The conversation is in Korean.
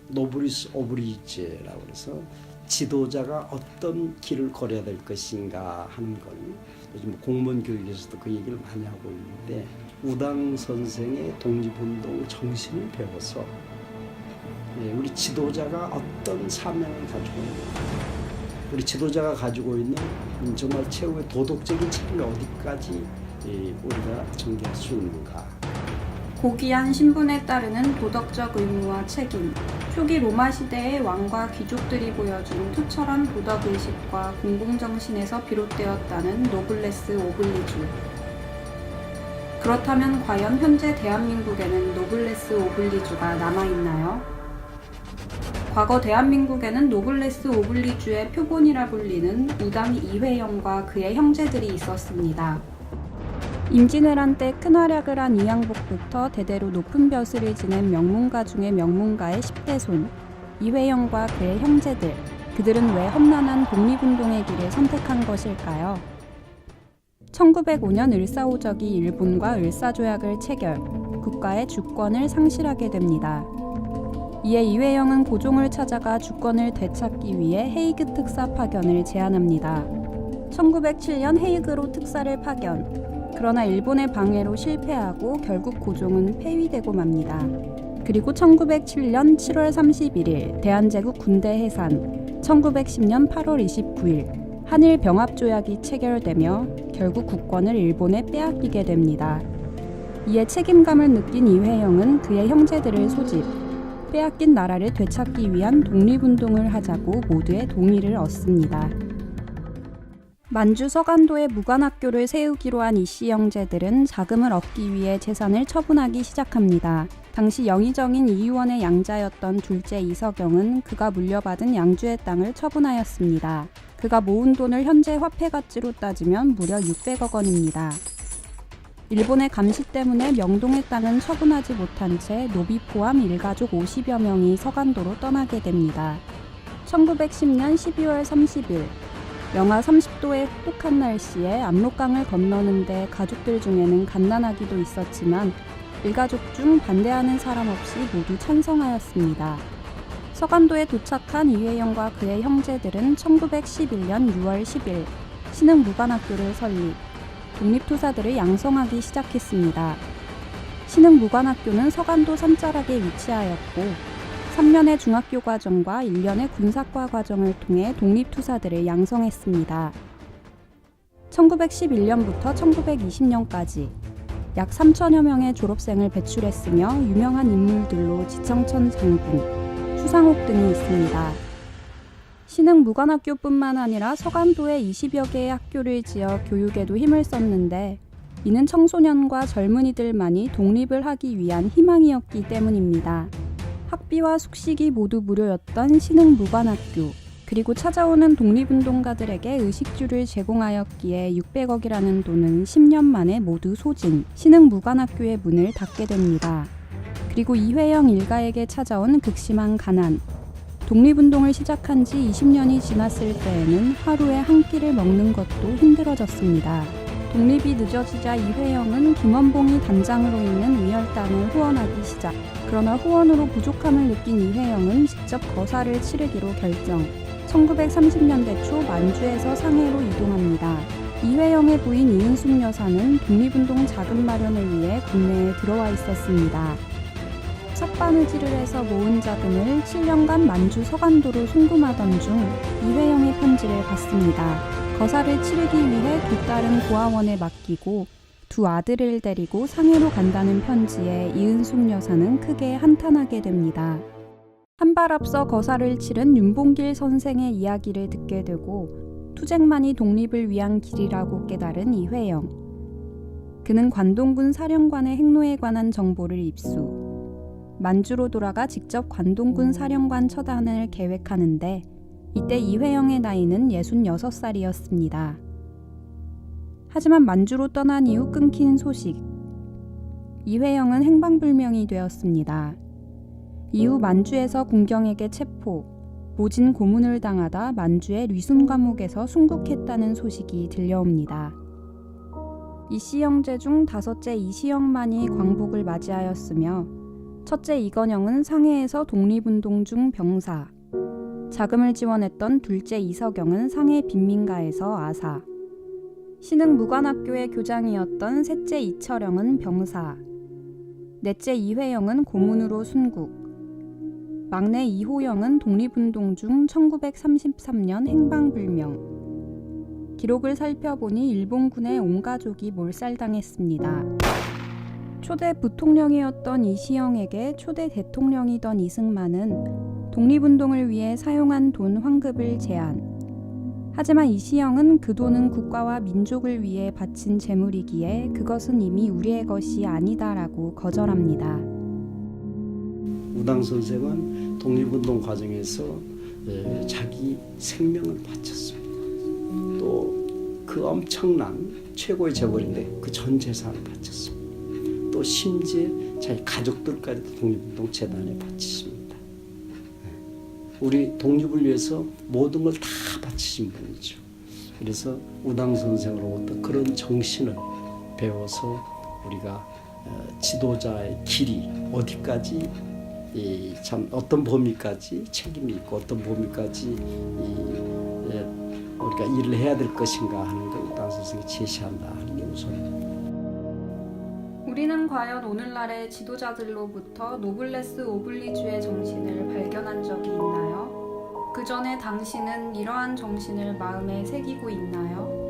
노블리스 오블리주라고 해서 지도자가 어떤 길을 걸어야 될 것인가 하는 걸 요즘 공무원 교육에서도 그 얘기를 많이 하고 있는데, 우당 선생의 독립운동 정신을 배워서 우리 지도자가 어떤 사명을 가지고 있는가, 우리 지도자가 가지고 있는 정말 최후의 도덕적인 책임을 어디까지 우리가 전개할 수 있는가. 고귀한 신분에 따르는 도덕적 의무와 책임, 초기 로마 시대의 왕과 귀족들이 보여준 투철한 도덕의식과 공공정신에서 비롯되었다는 노블레스 오블리주. 그렇다면 과연 현재 대한민국에는 노블레스 오블리주가 남아있나요? 과거 대한민국에는 노블레스 오블리주의 표본이라 불리는 우당 이회영과 그의 형제들이 있었습니다. 임진왜란 때 큰 활약을 한 이항복부터 대대로 높은 벼슬을 지낸 명문가 중의 명문가의 10대 손, 이회영과 그의 형제들, 그들은 왜 험난한 독립운동의 길을 선택한 것일까요? 1905년 을사오적이 일본과 을사조약을 체결, 국가의 주권을 상실하게 됩니다. 이에 이회영은 고종을 찾아가 주권을 되찾기 위해 헤이그 특사 파견을 제안합니다. 1907년 헤이그로 특사를 파견. 그러나 일본의 방해로 실패하고 결국 고종은 폐위되고 맙니다. 그리고 1907년 7월 31일 대한제국 군대 해산, 1910년 8월 29일 한일 병합조약이 체결되며 결국 국권을 일본에 빼앗기게 됩니다. 이에 책임감을 느낀 이회영은 그의 형제들을 소집, 빼앗긴 나라를 되찾기 위한 독립운동을 하자고 모두의 동의를 얻습니다. 만주 서간도에 무관학교를 세우기로 한 이씨 형제들은 자금을 얻기 위해 재산을 처분하기 시작합니다. 당시 영의정인 이의원의 양자였던 둘째 이석영은 그가 물려받은 양주의 땅을 처분하였습니다. 그가 모은 돈을 현재 화폐 가치로 따지면 무려 600억 원입니다. 일본의 감시 때문에 명동의 땅은 처분하지 못한 채 노비 포함 일가족 50여 명이 서간도로 떠나게 됩니다. 1910년 12월 30일 영하 30도의 혹독한 날씨에 압록강을 건너는데 가족들 중에는 갓난아기도 있었지만 일가족 중 반대하는 사람 없이 모두 찬성하였습니다. 서간도에 도착한 이회영과 그의 형제들은 1911년 6월 10일 신흥무관학교를 설립, 독립투사들을 양성하기 시작했습니다. 신흥무관학교는 서간도 산자락에 위치하였고 3년의 중학교 과정과 1년의 군사과 과정을 통해 독립투사들을 양성했습니다. 1911년부터 1920년까지 약 3천여 명의 졸업생을 배출했으며 유명한 인물들로 지청천 장군, 추상옥 등이 있습니다. 신흥무관학교뿐만 아니라 서간도에 20여 개의 학교를 지어 교육에도 힘을 썼는데 이는 청소년과 젊은이들만이 독립을 하기 위한 희망이었기 때문입니다. 학비와 숙식이 모두 무료였던 신흥무관학교, 그리고 찾아오는 독립운동가들에게 의식주를 제공하였기에 600억이라는 돈은 10년 만에 모두 소진, 신흥무관학교의 문을 닫게 됩니다. 그리고 이회영 일가에게 찾아온 극심한 가난, 독립운동을 시작한 지 20년이 지났을 때에는 하루에 한 끼를 먹는 것도 힘들어졌습니다. 독립이 늦어지자 이회영은 김원봉이 단장으로 있는 위혈당을 후원하기 시작. 그러나 후원으로 부족함을 느낀 이회영은 직접 거사를 치르기로 결정. 1930년대 초 만주에서 상해로 이동합니다. 이회영의 부인 이은숙 여사는 독립운동 자금 마련을 위해 국내에 들어와 있었습니다. 삭바느질을 해서 모은 자금을 7년간 만주 서간도로 송금하던 중 이회영의 편지를 받습니다. 거사를 치르기 위해 두 딸은 고아원에 맡기고 두 아들을 데리고 상해로 간다는 편지에 이은숙 여사는 크게 한탄하게 됩니다. 한 발 앞서 거사를 치른 윤봉길 선생의 이야기를 듣게 되고 투쟁만이 독립을 위한 길이라고 깨달은 이회영. 그는 관동군 사령관의 행로에 관한 정보를 입수. 만주로 돌아가 직접 관동군 사령관 처단을 계획하는데 이때 이회영의 나이는 66살이었습니다. 하지만 만주로 떠난 이후 끊긴 소식. 이회영은 행방불명이 되었습니다. 이후 만주에서 군경에게 체포, 모진 고문을 당하다 만주의 류순 감옥에서 순국했다는 소식이 들려옵니다. 이씨 형제 중 다섯째 이시영만이 광복을 맞이하였으며 첫째 이건영은 상해에서 독립운동 중 병사, 자금을 지원했던 둘째 이석영은 상해 빈민가에서 아사, 신흥무관학교의 교장이었던 셋째 이철영은 병사, 넷째 이회영은 고문으로 순국, 막내 이호영은 독립운동 중 1933년 행방불명. 기록을 살펴보니 일본군에 온 가족이 몰살당했습니다. 초대 부통령이었던 이시영에게 초대 대통령이던 이승만은 독립운동을 위해 사용한 돈 환급을 제한. 하지만 이시영은 그 돈은 국가와 민족을 위해 바친 재물이기에 그것은 이미 우리의 것이 아니다라고 거절합니다. 우당 선생은 독립운동 과정에서 자기 생명을 바쳤습니다. 또 그 엄청난 최고의 재벌인데 그 전 재산을 바쳤습니다. 또 심지어 자기 가족들까지도 독립운동 재단에 바치십니다. 우리 독립을 위해서 모든 걸 다 바치신 분이죠. 그래서 우당 선생으로부터 그런 정신을 배워서 우리가 지도자의 길이 어디까지 참 어떤 범위까지 책임이 있고 어떤 범위까지 우리가 일을 해야 될 것인가 하는 걸 우당 선생이 제시한다 하는 게 우선. 우리는 과연 오늘날의 지도자들로부터 노블레스 오블리주의 정신을 발견한 적이 있나요? 그 전에 당신은 이러한 정신을 마음에 새기고 있나요?